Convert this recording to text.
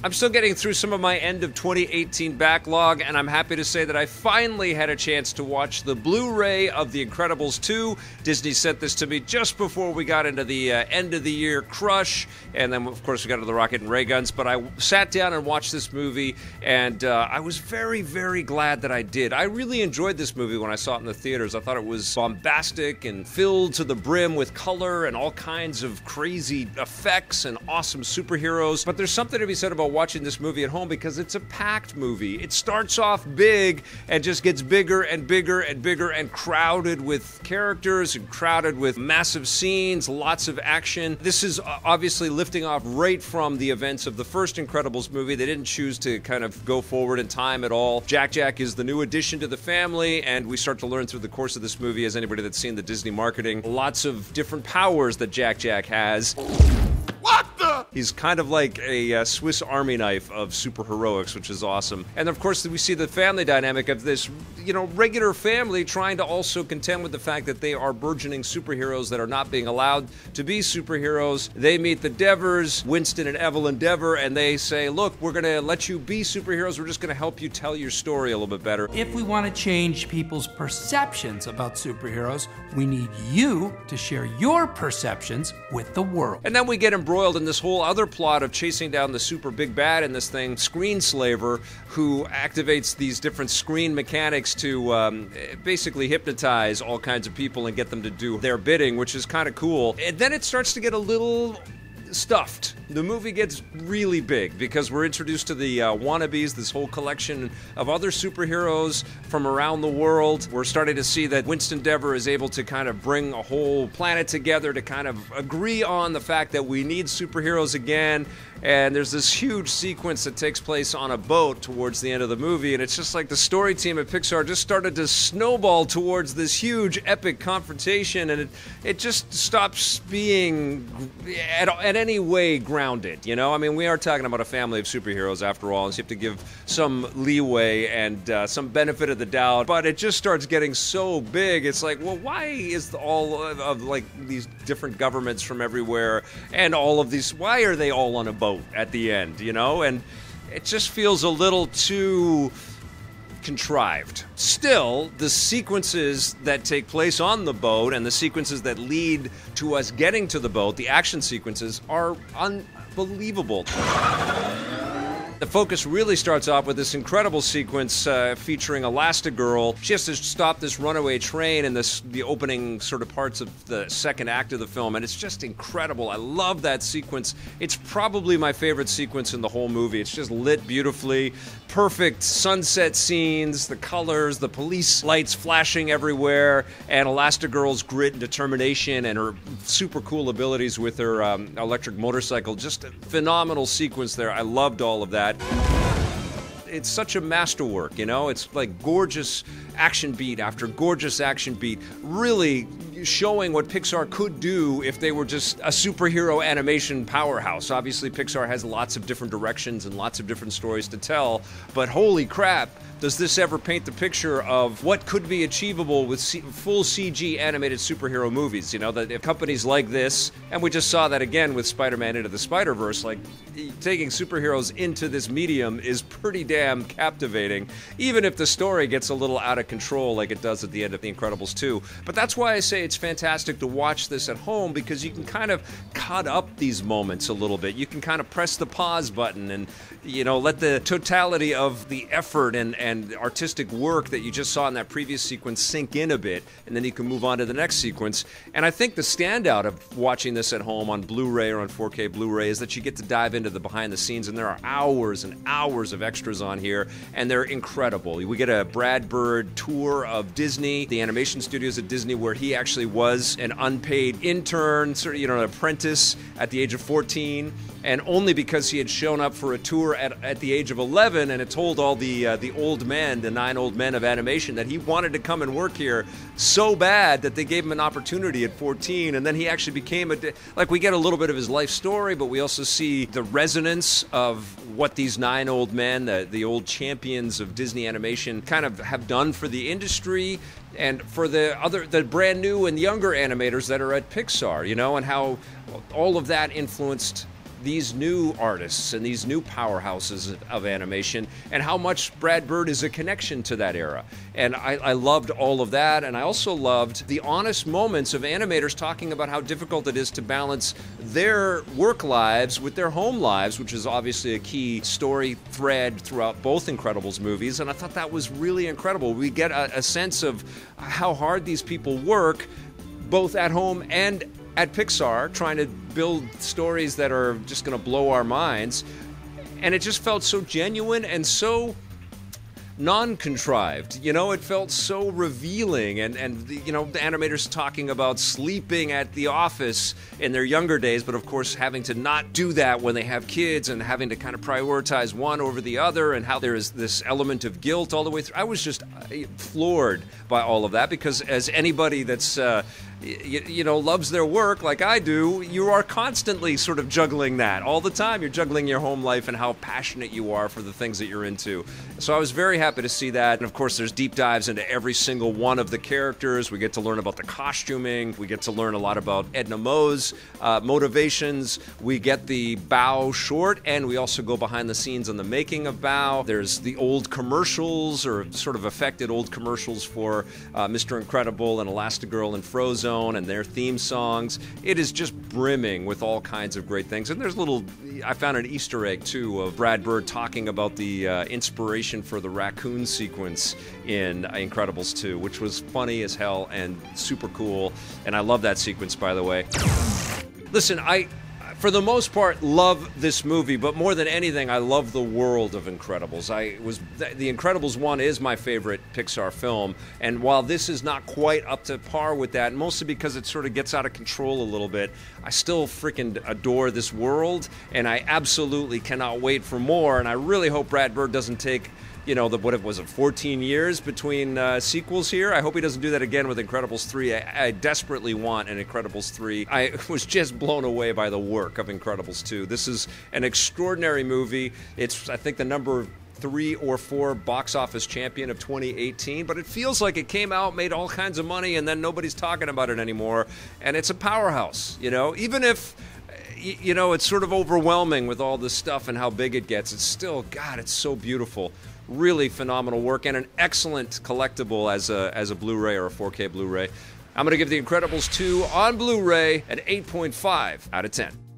I'm still getting through some of my end of 2018 backlog, and I'm happy to say that I finally had a chance to watch the Blu-ray of The Incredibles 2. Disney sent this to me just before we got into the end of the year crush, and then of course we got to the rocket and ray guns, but I sat down and watched this movie, and I was very, very glad that I did. I really enjoyed this movie when I saw it in the theaters. I thought it was bombastic and filled to the brim with color and all kinds of crazy effects and awesome superheroes. But there's something to be said about watching this movie at home because it's a packed movie. It starts off big and just gets bigger and bigger and bigger and crowded with characters and crowded with massive scenes, lots of action. This is obviously lifting off right from the events of the first Incredibles movie. They didn't choose to kind of go forward in time at all. Jack is the new addition to the family, and we start to learn through the course of this movie, as anybody that's seen the Disney marketing, lots of different powers that Jack has. What the? He's kind of like a Swiss Army knife of superheroics, which is awesome. And of course, we see the family dynamic of this, regular family trying to also contend with the fact that they are burgeoning superheroes that are not being allowed to be superheroes. They meet the Devers, Winston and Evelyn Dever, and they say, look, we're going to let you be superheroes. We're just going to help you tell your story a little bit better. If we want to change people's perceptions about superheroes, we need you to share your perceptions with the world. And then we get embroiled in this whole other plot of chasing down the super big bad in this thing, Screenslaver, who activates these different screen mechanics to basically hypnotize all kinds of people and get them to do their bidding, which is kind of cool. And then it starts to get a little stuffed. The movie gets really big because we're introduced to the wannabes, this whole collection of other superheroes from around the world. We're starting to see that Winston Dever is able to kind of bring a whole planet together to kind of agree on the fact that we need superheroes again. And there's this huge sequence that takes place on a boat towards the end of the movie, and it's just like the story team at Pixar just started to snowball towards this huge epic confrontation, and it just stops being at any way grounded, I mean, we are talking about a family of superheroes after all, and so you have to give some leeway and some benefit of the doubt, but it just starts getting so big. It's like, well, why is all of like these different governments from everywhere and all of these, why are they all on a boat at the end, and it just feels a little too contrived. Still, the sequences that take place on the boat and the sequences that lead to us getting to the boat, the action sequences, are unbelievable. The focus really starts off with this incredible sequence featuring Elastigirl. She has to stop this runaway train in the opening sort of parts of the second act of the film, and it's just incredible. I love that sequence. It's probably my favorite sequence in the whole movie. It's just lit beautifully. Perfect sunset scenes, the colors, the police lights flashing everywhere, and Elastigirl's grit and determination and her super cool abilities with her electric motorcycle. Just a phenomenal sequence there. I loved all of that. It's such a masterwork, It's like gorgeous action beat after gorgeous action beat, really showing what Pixar could do if they were just a superhero animation powerhouse. Obviously, Pixar has lots of different directions and lots of different stories to tell, but holy crap, does this ever paint the picture of what could be achievable with full CG animated superhero movies? That if companies like this, and we just saw that again with Spider-Man Into the Spider-Verse, like taking superheroes into this medium is pretty damn captivating, even if the story gets a little out of control like it does at the end of The Incredibles 2. But that's why I say it's fantastic to watch this at home, because you can kind of cut up these moments a little bit. You can kind of press the pause button and, let the totality of the effort and artistic work that you just saw in that previous sequence sink in a bit, and then you can move on to the next sequence. And I think the standout of watching this at home on Blu-ray or on 4K Blu-ray is that you get to dive into the behind the scenes, and there are hours and hours of extras on here, and they're incredible. We get a Brad Bird tour of Disney, the animation studios at Disney, where he actually was an unpaid intern, sort of, an apprentice at the age of 14, and only because he had shown up for a tour at the age of 11 and had told all the old men, the 9 old men of animation, that he wanted to come and work here so bad that they gave him an opportunity at 14, and then he actually became we get a little bit of his life story, but we also see the resonance of what these 9 old men, the old champions of Disney animation, kind of have done for the industry and for the brand new and younger animators that are at Pixar, and how all of that influenced these new artists and these new powerhouses of animation, and how much Brad Bird is a connection to that era. And I loved all of that, and I also loved the honest moments of animators talking about how difficult it is to balance their work lives with their home lives, which is obviously a key story thread throughout both Incredibles movies, and I thought that was really incredible. We get a sense of how hard these people work, both at home and at Pixar, trying to build stories that are just going to blow our minds. And it just felt so genuine and so non-contrived. You know, it felt so revealing, and you know, the animators talking about sleeping at the office in their younger days, but of course having to not do that when they have kids, and having to kind of prioritize one over the other, and how there is this element of guilt all the way through. I was just floored by all of that, because as anybody that's you know, loves their work like I do, you are constantly sort of juggling that all the time. You're juggling your home life and how passionate you are for the things that you're into. So I was very happy to see that. And of course, there's deep dives into every single one of the characters. We get to learn about the costuming. We get to learn a lot about Edna Moe's motivations. We get the Bao short, and we also go behind the scenes on the making of Bao. There's the old commercials, or sort of affected old commercials for Mr. Incredible and Elastigirl and Frozen, and their theme songs. It is just brimming with all kinds of great things. And there's I found an Easter egg too of Brad Bird talking about the inspiration for the raccoon sequence in Incredibles 2, which was funny as hell and super cool. And I love that sequence, by the way. Listen, for the most part, love this movie, but more than anything, I love the world of Incredibles. The Incredibles 1 is my favorite Pixar film, and while this is not quite up to par with that, mostly because it sort of gets out of control a little bit, I still freaking adore this world, and I absolutely cannot wait for more, and I really hope Brad Bird doesn't take, you know, what was it, 14 years between sequels here? I hope he doesn't do that again with Incredibles 3. I desperately want an Incredibles 3. I was just blown away by the work of Incredibles 2. This is an extraordinary movie. It's, I think, the number 3 or 4 box office champion of 2018, but it feels like it came out, made all kinds of money, and then nobody's talking about it anymore. And it's a powerhouse, you know? Even if, you know, it's sort of overwhelming with all this stuff and how big it gets, it's still, God, it's so beautiful. Really phenomenal work, and an excellent collectible as a Blu-ray or a 4K Blu-ray. I'm going to give The Incredibles 2 on Blu-ray an 8.5 out of 10.